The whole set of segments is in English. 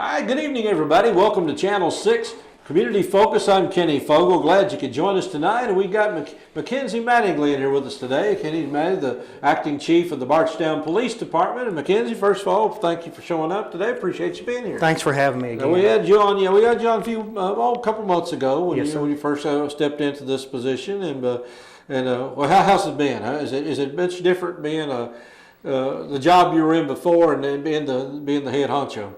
Hi, good evening, everybody. Welcome to Channel 6 Community Focus. I'm Kenny Fogle. Glad you could join us tonight. And we got Mackenzie Mattingly in here with us today. Kenny Mattingly, the acting chief of the Bardstown Police Department. And Mackenzie, first of all, thank you for showing up today. Appreciate you being here. Thanks for having me again. Now, we had you on. We had you on a couple months ago when you first stepped into this position. Well, how's it been? Is it much different being the job you were in before and then being the head honcho?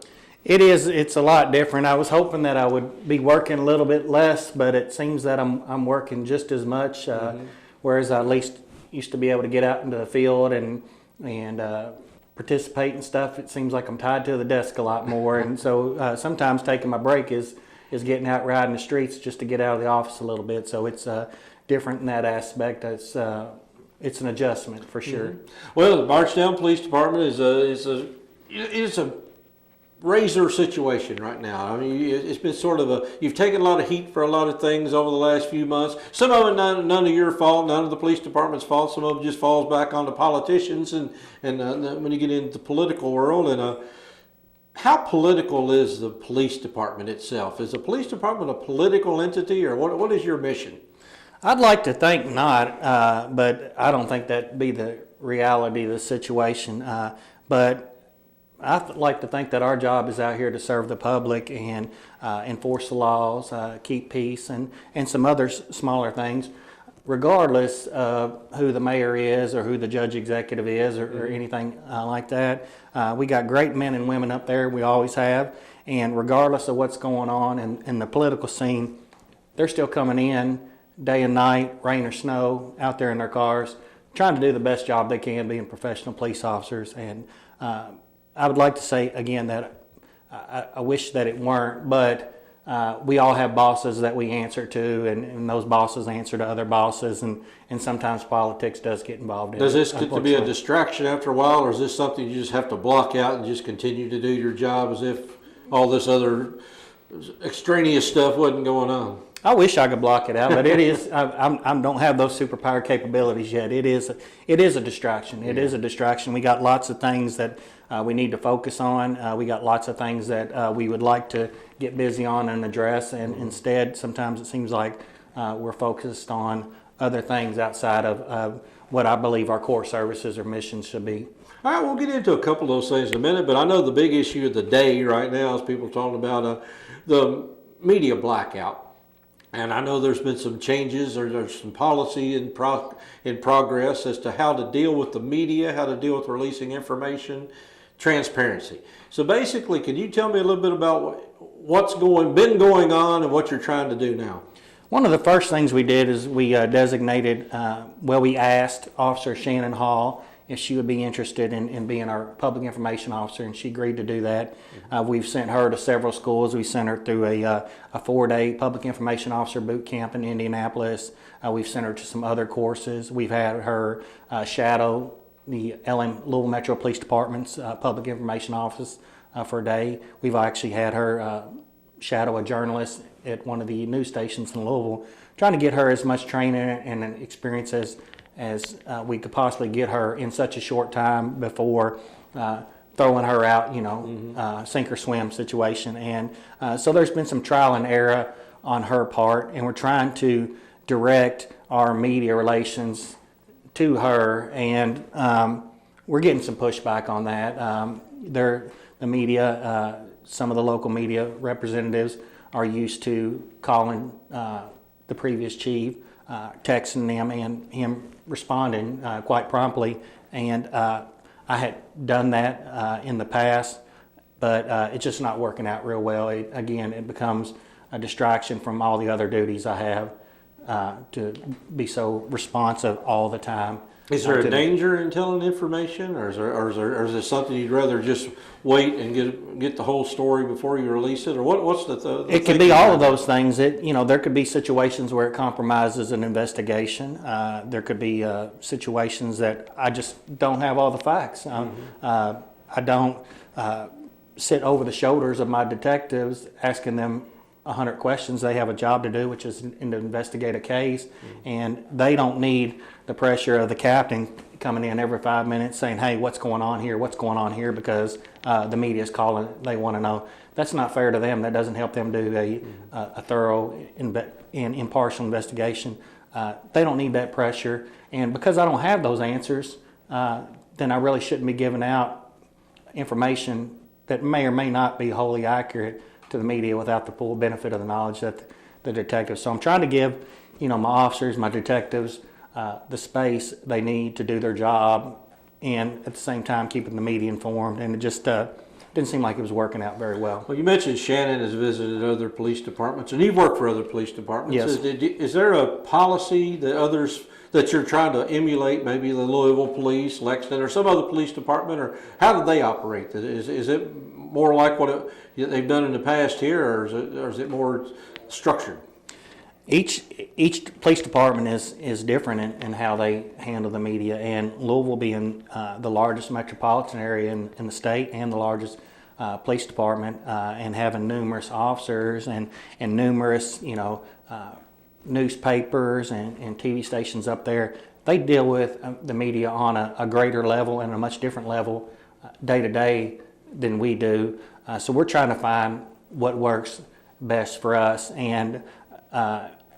It is. It's a lot different. I was hoping that I would be working a little bit less, but it seems that I'm working just as much. Whereas I at least used to be able to get out into the field and participate in stuff. It seems like I'm tied to the desk a lot more, and so sometimes taking my break is getting out riding the streets just to get out of the office a little bit. So it's different in that aspect. It's an adjustment for sure. Well, the Bardstown Police Department is a razor situation right now. I mean, it's been sort of you've taken a lot of heat for a lot of things over the last few months. Some of it none of your fault, none of the police department's fault. Some of it just falls back on the politicians and when you get into the political world. And how political is the police department itself? Is the police department a political entity, or what is your mission? I'd like to think not, but I don't think that'd be the reality of the situation. But I like to think that our job is out here to serve the public and enforce the laws, keep peace, and some other smaller things, regardless of who the mayor is or who the judge executive is or anything like that. We got great men and women up there, we always have, and regardless of what's going on in the political scene, they're still coming in day and night, rain or snow, out there in their cars, trying to do the best job they can, being professional police officers. And I would like to say again that I wish that it weren't, but we all have bosses that we answer to, and those bosses answer to other bosses, and sometimes politics does get involved in it. Does this get to be a distraction after a while, or is this something you just have to block out and just continue to do your job as if all this other extraneous stuff wasn't going on? I wish I could block it out, but it is. I don't have those superpower capabilities yet. It is a distraction. It is a distraction. We got lots of things that we need to focus on. We got lots of things that we would like to get busy on and address, and instead, sometimes it seems like we're focused on other things outside of what I believe our core services or missions should be. All right, we'll get into a couple of those things in a minute, but I know the big issue of the day right now is people talking about the media blackout. And I know there's been some changes, or there's some policy in progress as to how to deal with the media, how to deal with releasing information, transparency. So basically, can you tell me a little bit about what's been going on and what you're trying to do now? One of the first things we did is we designated, we asked Officer Shannon Hall if she would be interested in being our public information officer, and she agreed to do that. We've sent her to several schools. We sent her through a 4-day public information officer boot camp in Indianapolis. We've sent her to some other courses. We've had her shadow the Louisville Metro Police Department's public information office for a day. We've actually had her shadow a journalist at one of the news stations in Louisville, trying to get her as much training and experience as we could possibly get her in such a short time before throwing her out, sink or swim situation. And so there's been some trial and error on her part, and we're trying to direct our media relations to her, and we're getting some pushback on that. The media, some of the local media representatives are used to calling the previous chief, texting them, and him responding quite promptly. And I had done that in the past, but it's just not working out real well. It becomes a distraction from all the other duties I have to be so responsive all the time. Is there a danger in telling information, or is there something you'd rather just wait and get the whole story before you release it, or what's the It could be all of those things. There could be situations where it compromises an investigation. There could be situations that I just don't have all the facts. I don't sit over the shoulders of my detectives asking them 100 questions. They have a job to do, which is to investigate a case, and they don't need the pressure of the captain coming in every 5 minutes saying, hey, what's going on here, because the media is calling. They want to know. That's not fair to them. That doesn't help them do a thorough and impartial investigation. They don't need that pressure. And because I don't have those answers, then I really shouldn't be giving out information that may or may not be wholly accurate to the media without the full benefit of the knowledge that the detectives. So I'm trying to give, my officers, my detectives, the space they need to do their job, and at the same time keeping the media informed. And it just didn't seem like it was working out very well. Well, you mentioned Shannon has visited other police departments, and you've worked for other police departments. Yes. Is there a policy that you're trying to emulate, maybe the Louisville Police, Lexington, or some other police department, or how do they operate? Is it more like what they've done in the past here, or is it more structured? Each police department is different in how they handle the media, and Louisville being the largest metropolitan area in the state and the largest police department, and having numerous officers and numerous newspapers and TV stations up there, they deal with the media on a greater level and a much different level day to day than we do. So we're trying to find what works best for us, and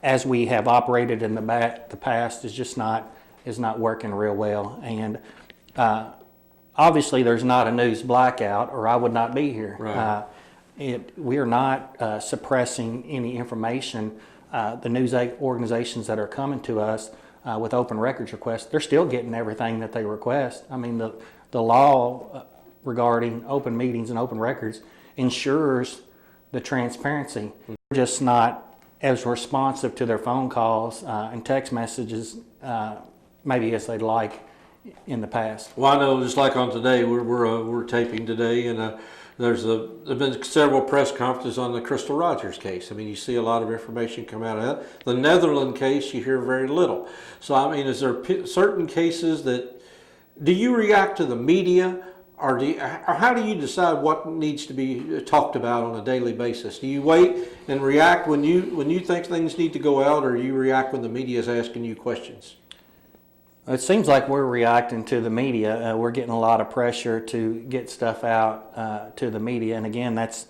as we have operated in the past is not working real well. And obviously there's not a news blackout, or I would not be here. Right. We are not suppressing any information. The news organizations that are coming to us with open records requests, they're still getting everything that they request. I mean, the law regarding open meetings and open records ensures the transparency. We're just not as responsive to their phone calls and text messages maybe as they'd like in the past. Well, I know, just like on today, we're taping today, and there's been several press conferences on the Crystal Rogers case. I mean, you see a lot of information come out of that. The Netherland case, you hear very little. So, I mean, is there certain cases that, do you react to the media, or how do you decide what needs to be talked about on a daily basis? Do you wait and react when you think things need to go out, or do you react when the media is asking you questions? It seems like we're reacting to the media. We're getting a lot of pressure to get stuff out to the media, and again, that's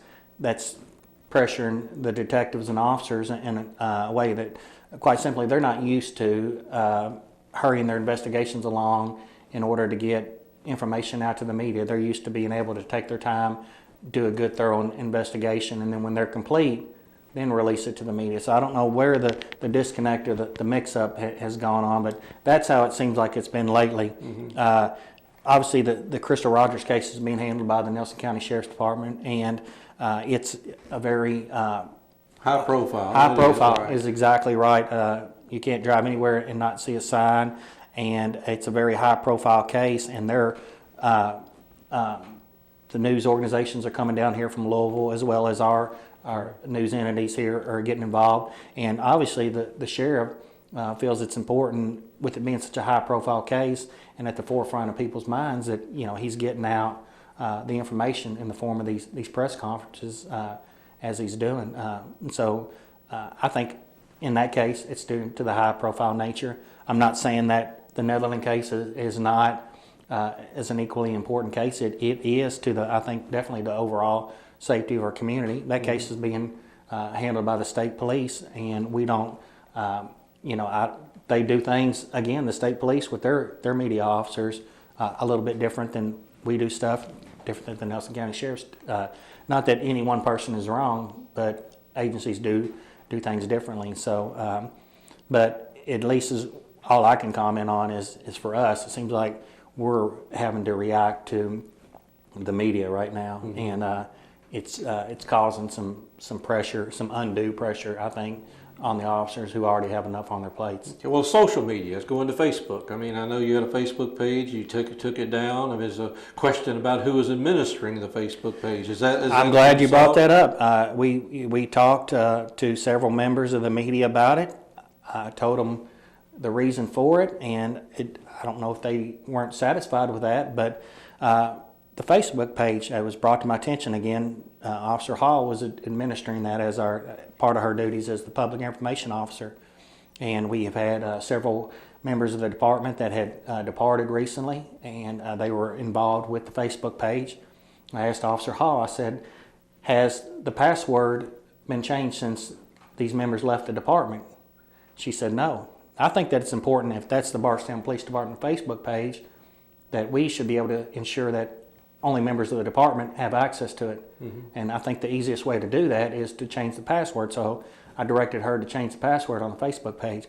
pressuring the detectives and officers in a way that, quite simply, they're not used to hurrying their investigations along in order to get information out to the media. They're used to being able to take their time, do a good, thorough investigation, and then when they're complete, then release it to the media. So I don't know where the disconnect or the mix-up has gone on, but that's how it seems like it's been lately. Mm-hmm. Obviously, the Crystal Rogers case is being handled by the Nelson County Sheriff's Department, and it's a very high profile. High profile is exactly right. You can't drive anywhere and not see a sign, and it's a very high profile case, and they're the news organizations are coming down here from Louisville, as well as our news entities here are getting involved. And obviously the sheriff feels it's important, with it being such a high profile case and at the forefront of people's minds, that he's getting out the information in the form of these press conferences as he's doing. And so I think in that case it's due to the high profile nature. I'm not saying that the Netherland case is not as an equally important case. It is to I think definitely the overall safety of our community. That case is being handled by the state police, and we don't, they do things, again, the state police with their media officers a little bit different than we do stuff, different than the Nelson County Sheriff's. Not that any one person is wrong, but agencies do things differently. So, but at least all I can comment on is for us, it seems like we're having to react to the media right now, mm-hmm. and it's causing some pressure, some undue pressure, I think, on the officers who already have enough on their plates. Well, social media is going to Facebook. I mean, I know you had a Facebook page. You took it down. I mean, there's a question about who is administering the Facebook page. I'm glad you brought that up. We talked to several members of the media about it. I told them the reason for it, and I don't know if they weren't satisfied with that, but the Facebook page was brought to my attention again. Officer Hall was administering that as part of her duties as the public information officer, and we have had several members of the department that had departed recently, and they were involved with the Facebook page. I asked Officer Hall, I said, has the password been changed since these members left the department? She said, no. I think that it's important, if that's the Bardstown Police Department Facebook page, that we should be able to ensure that only members of the department have access to it. Mm-hmm. And I think the easiest way to do that is to change the password. So I directed her to change the password on the Facebook page.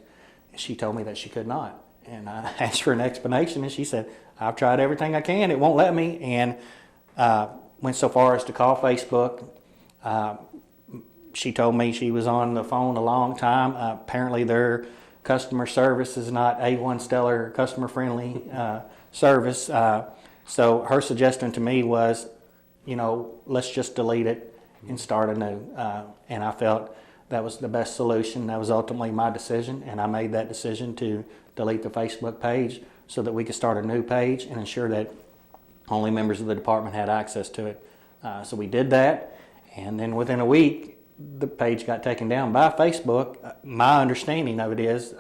And she told me that she could not. And I asked for an explanation, and she said, I've tried everything I can, it won't let me. And went so far as to call Facebook. She told me she was on the phone a long time. Apparently their customer service is not A1 stellar customer friendly service. So her suggestion to me was, let's just delete it and start anew. And I felt that was the best solution. That was ultimately my decision, and I made that decision to delete the Facebook page so that we could start a new page and ensure that only members of the department had access to it. So we did that, and then within a week, the page got taken down by Facebook. My understanding of it is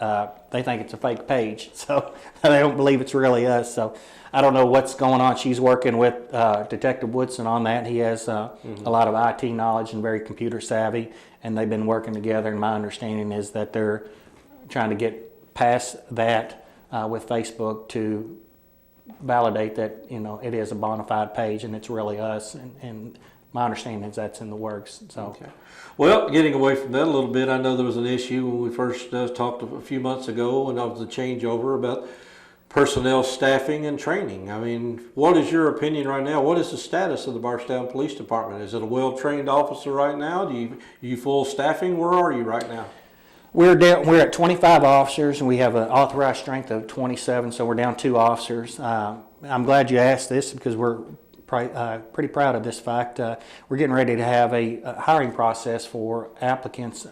they think it's a fake page, so they don't believe it's really us. So I don't know what's going on. She's working with Detective Woodson on that. He has a lot of IT knowledge and very computer savvy, and they've been working together. And my understanding is that they're trying to get past that with Facebook to validate that it is a bona fide page and it's really us. And my understanding is that's in the works. So. Okay. Well, getting away from that a little bit, I know there was an issue when we first talked a few months ago, and that was the changeover about personnel staffing and training. I mean, what is your opinion right now? What is the status of the Bardstown Police Department? Is it a well-trained officer right now? Are you full staffing? Where are you right now? We're at 25 officers, and we have an authorized strength of 27, so we're down 2 officers. I'm glad you asked this because we're pretty proud of this fact. We're getting ready to have a hiring process for applicants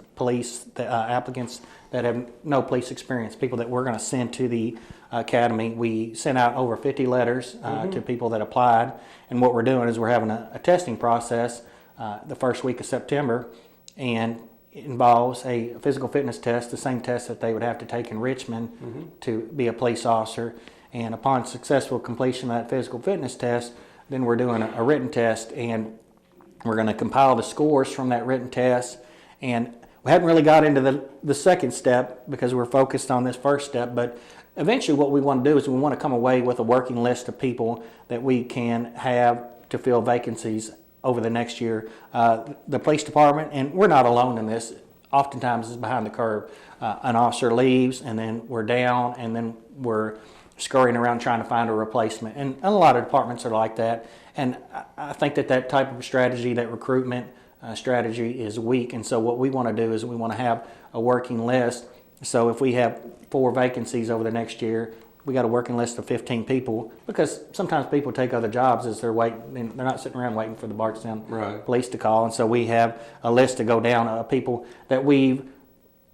that have no police experience, people that we're going to send to the academy. We sent out over 50 letters to people that applied, and what we're doing is we're having a testing process the first week of September, and it involves a physical fitness test, the same test that they would have to take in Richmond to be a police officer. And upon successful completion of that physical fitness test, then we're doing a written test, and we're going to compile the scores from that written test. And we haven't really got into the second step because we're focused on this first step, but eventually what we want to do is we want to come away with a working list of people that we can have to fill vacancies over the next year. The police department, and we're not alone in this, oftentimes is behind the curve. An officer leaves, and then we're down, and then we're scurrying around trying to find a replacement. And a lot of departments are like that. And I think that type of strategy, that recruitment strategy, is weak. And so what we want to do is we want to have a working list. So if we have 4 vacancies over the next year, we got a working list of 15 people, because sometimes people take other jobs as they're waiting. They're not sitting around waiting for the Bardstown police to call. And so we have a list to go down of people that we've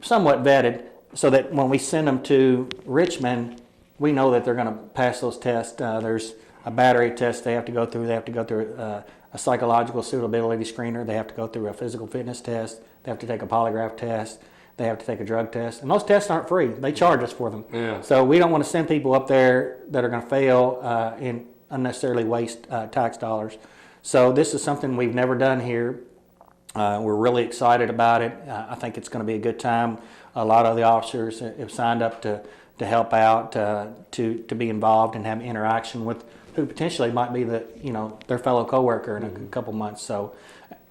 somewhat vetted, so that when we send them to Richmond, we know that they're going to pass those tests. There's a battery test they have to go through. They have to go through a psychological suitability screener. They have to go through a physical fitness test. They have to take a polygraph test. They have to take a drug test. And those tests aren't free. They charge us for them. Yeah. So we don't want to send people up there that are going to fail and unnecessarily waste tax dollars. So this is something we've never done here. We're really excited about it. I think it's going to be a good time. A lot of the officers have signed up to help out, to be involved and have interaction with who potentially might be their fellow coworker in a couple months. So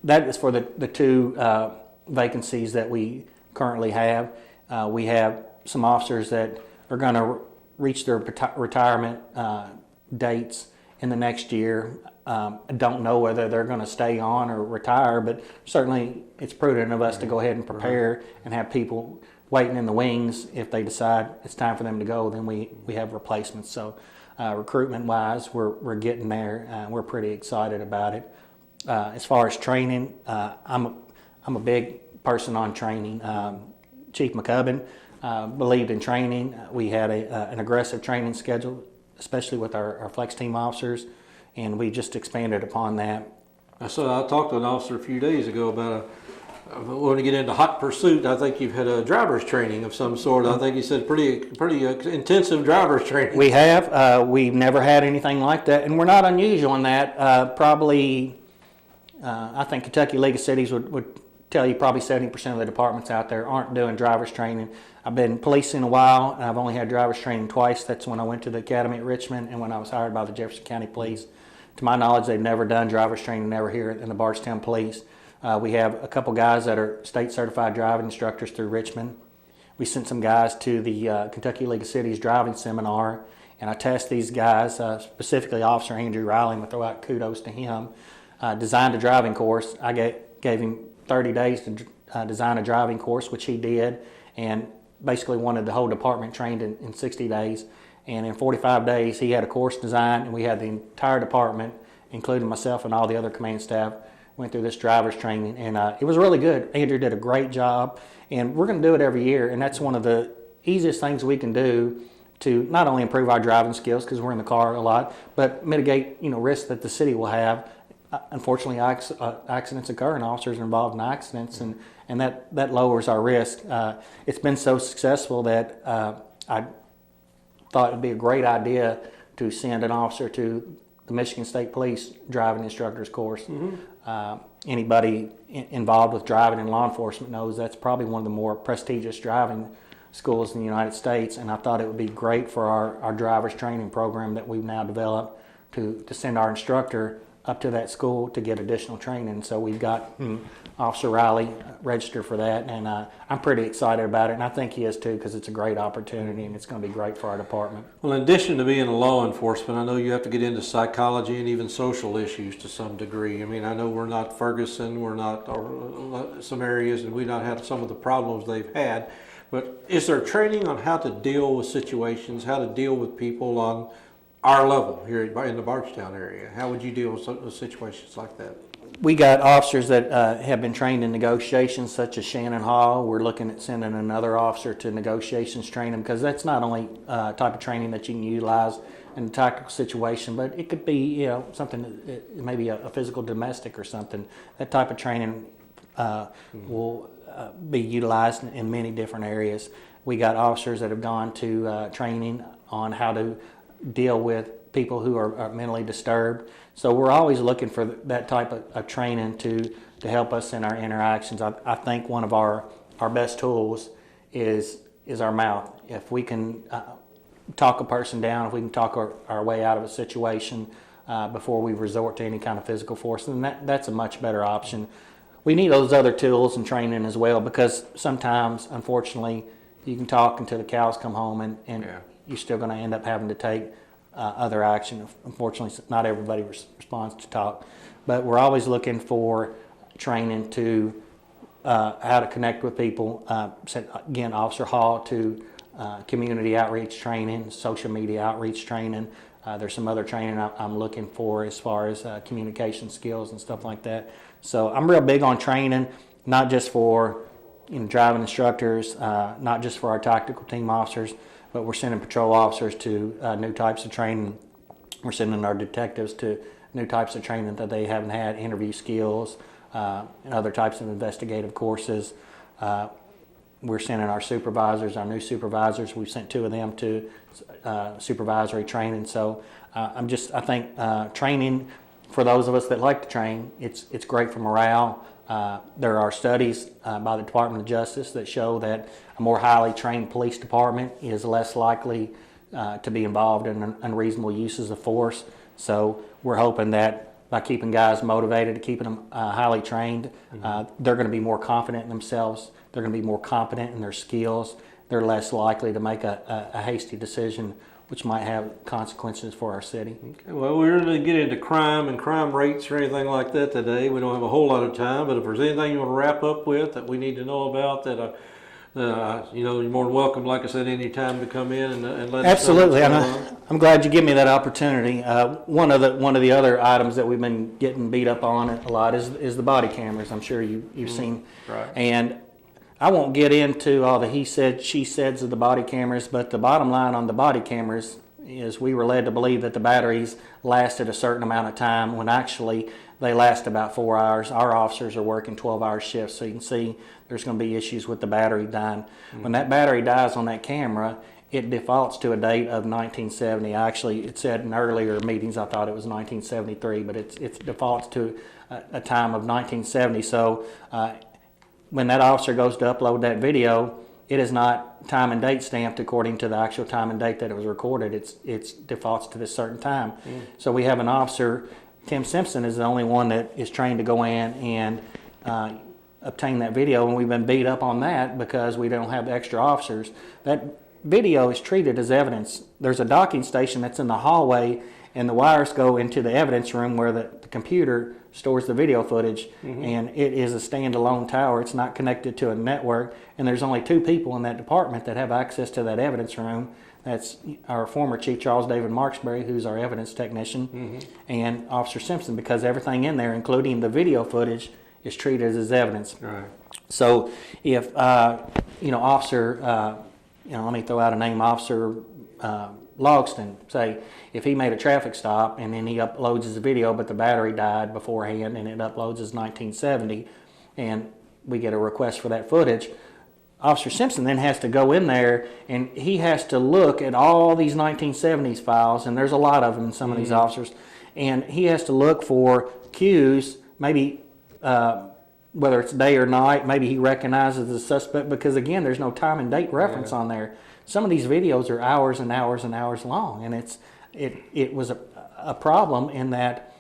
that is for the 2 vacancies that we currently have. We have some officers that are going to reach their retirement dates in the next year. I don't know whether they're going to stay on or retire, but certainly it's prudent of us to go ahead and prepare and have people waiting in the wings. If they decide it's time for them to go, then we have replacements. So recruitment wise, we're getting there. We're pretty excited about it. As far as training, I'm a big person on training. Chief McCubbin believed in training. We had an aggressive training schedule, especially with our flex team officers, and we just expanded upon that. So I talked to an officer a few days ago about when we get into hot pursuit, I think you've had a driver's training of some sort. I think you said pretty intensive driver's training. We have. We've never had anything like that, and we're not unusual in that. I think Kentucky League of Cities would tell you probably 70% of the departments out there aren't doing driver's training. I've been policing a while, and I've only had driver's training twice. That's when I went to the academy at Richmond and when I was hired by the Jefferson County Police. To my knowledge, they've never done driver's training, never here in the Bardstown Police. We have a couple guys that are state certified driving instructors through Richmond. We sent some guys to the Kentucky League of Cities driving seminar, and I tasked these guys, specifically Officer Andrew Riley, I'm going to throw out kudos to him, designed a driving course. I gave him 30 days to design a driving course, which he did, and basically wanted the whole department trained in 60 days. And in 45 days, he had a course designed, and we had the entire department, including myself and all the other command staff, went through this driver's training, and it was really good. Andrew did a great job, and we're going to do it every year, and that's one of the easiest things we can do to not only improve our driving skills, because we're in the car a lot, but mitigate risks that the city will have. Unfortunately, accidents occur, and officers are involved in accidents, and that lowers our risk. It's been so successful that I thought it would be a great idea to send an officer to the Michigan State Police driving instructors course. Anybody involved with driving and law enforcement knows that's probably one of the more prestigious driving schools in the United States, and I thought it would be great for our driver's training program that we've now developed to send our instructor up to that school to get additional training. So we've got Officer Riley registered for that, and I'm pretty excited about it, and I think he is too, because it's a great opportunity and it's going to be great for our department. Well, in addition to being a law enforcement, I know you have to get into psychology and even social issues to some degree. I mean, I know we're not Ferguson, we're not some areas, and we've not had some of the problems they've had, but is there training on how to deal with situations, how to deal with people on our level here in the Bardstown area? How would you deal with situations like that? We got officers that have been trained in negotiations, such as Shannon Hall. We're looking at sending another officer to negotiations training, because that's not only a type of training that you can utilize in a tactical situation, but it could be something, maybe a physical domestic or something. That type of training will be utilized in many different areas. We got officers that have gone to training on how to deal with people who are mentally disturbed. So we're always looking for that type of training to help us in our interactions. I think one of our best tools is our mouth. If we can talk a person down, if we can talk our way out of a situation before we resort to any kind of physical force, then that's a much better option. We need those other tools and training as well, because sometimes, unfortunately, you can talk until the cows come home, and you're still going to end up having to take other action. Unfortunately, not everybody responds to talk, but we're always looking for training to how to connect with people. Again, Officer Hall to community outreach training, social media outreach training. There's some other training I'm looking for as far as communication skills and stuff like that. So I'm real big on training, not just for driving instructors, not just for our tactical team officers, but we're sending patrol officers to new types of training. We're sending our detectives to new types of training that they haven't had, interview skills, and other types of investigative courses. We're sending our supervisors, our new supervisors, we've sent 2 of them to supervisory training. So I think training, for those of us that like to train, it's great for morale. There are studies by the Department of Justice that show that a more highly trained police department is less likely to be involved in unreasonable uses of force. So we're hoping that by keeping guys motivated, keeping them highly trained, they're going to be more confident in themselves. They're going to be more competent in their skills. They're less likely to make a hasty decision, which might have consequences for our city. Okay. Well, we're going to get into crime and crime rates or anything like that today. We don't have a whole lot of time, but if there's anything you want to wrap up with that we need to know about, that you're more than welcome, like I said, any time to come in and let Absolutely. us know what's going on. I'm glad you give me that opportunity. One of the other items that we've been getting beat up on a lot is the body cameras. I'm sure you've seen. Right. And I won't get into all the he said, she says of the body cameras, but the bottom line on the body cameras is we were led to believe that the batteries lasted a certain amount of time, when actually they last about 4 hours. Our officers are working 12-hour shifts, so you can see there's going to be issues with the battery dying. When that battery dies on that camera, it defaults to a date of 1970. Actually, it said in earlier meetings I thought it was 1973, but it defaults to a time of 1970. So when that officer goes to upload that video, it is not time and date stamped according to the actual time and date that it was recorded. It's defaults to this certain time. So we have an officer, Tim Simpson is the only one that is trained to go in and obtain that video, and we've been beat up on that because we don't have extra officers. That video is treated as evidence. There's a docking station that's in the hallway, and the wires go into the evidence room where the computer stores the video footage, and it is a standalone tower. It's not connected to a network, and there's only 2 people in that department that have access to that evidence room. That's our former Chief Charles David Marksbury, who's our evidence technician, and Officer Simpson, because everything in there, including the video footage, is treated as evidence. Right. So if, Officer, let me throw out a name, Officer Logston, say, if he made a traffic stop and then he uploads his video, but the battery died beforehand and it uploads as 1970, and we get a request for that footage, Officer Simpson then has to go in there and he has to look at all these 1970s files, and there's a lot of them in some of these officers, and he has to look for cues, maybe whether it's day or night, maybe he recognizes the suspect, because again, there's no time and date reference on there. Some of these videos are hours and hours and hours long, and it was a problem in that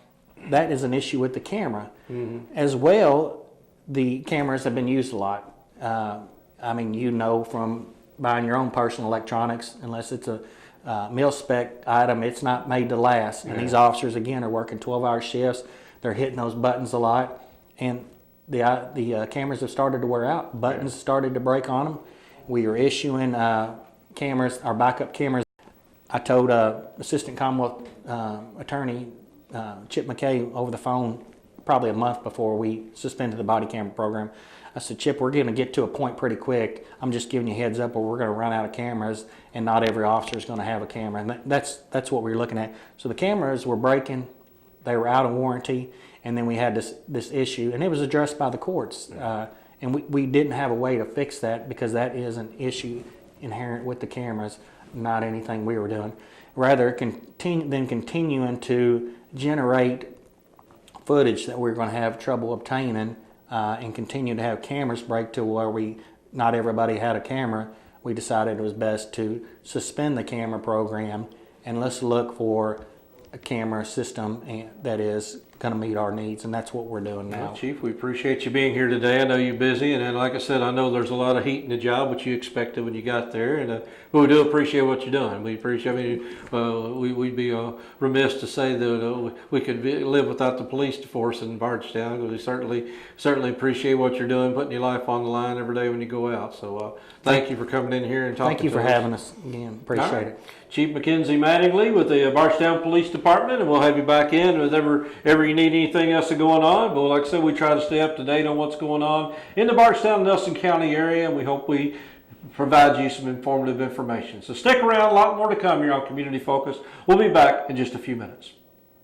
is an issue with the camera. As well, the cameras have been used a lot. From buying your own personal electronics, unless it's a mil-spec item, it's not made to last. And these officers, again, are working 12-hour shifts. They're hitting those buttons a lot, and the cameras have started to wear out. Buttons started to break on them. We are issuing cameras, our backup cameras. I told Assistant Commonwealth Attorney Chip McKay over the phone probably a month before we suspended the body camera program. I said, Chip, we're going to get to a point pretty quick. I'm just giving you a heads up where we're going to run out of cameras, and not every officer is going to have a camera. And that's what we're looking at. So the cameras were breaking. They were out of warranty. And then we had this issue, and it was addressed by the courts. And we didn't have a way to fix that, because that is an issue inherent with the cameras, not anything we were doing. Rather, continuing to generate footage that we're going to have trouble obtaining, and continue to have cameras break to where not everybody had a camera, we decided it was best to suspend the camera program, and let's look for a camera system that is going to meet our needs, and that's what we're doing now. Well, Chief, we appreciate you being here today. I know you're busy, and then, like I said, I know there's a lot of heat in the job, which you expected when you got there, and but we do appreciate what you're doing. We appreciate. We'd be remiss to say that we could live without the police force in Bardstown. We certainly appreciate what you're doing, putting your life on the line every day when you go out. So thank you for coming in here and talking. Thank you for having us again. Appreciate it. Chief Mackenzie Mattingly with the Bardstown Police Department, and we'll have you back in with ever you need anything else going on. But like I said, we try to stay up to date on what's going on in the Bardstown, Nelson County area, and we hope we provide you some informative information. So stick around, a lot more to come here on Community Focus. We'll be back in just a few minutes.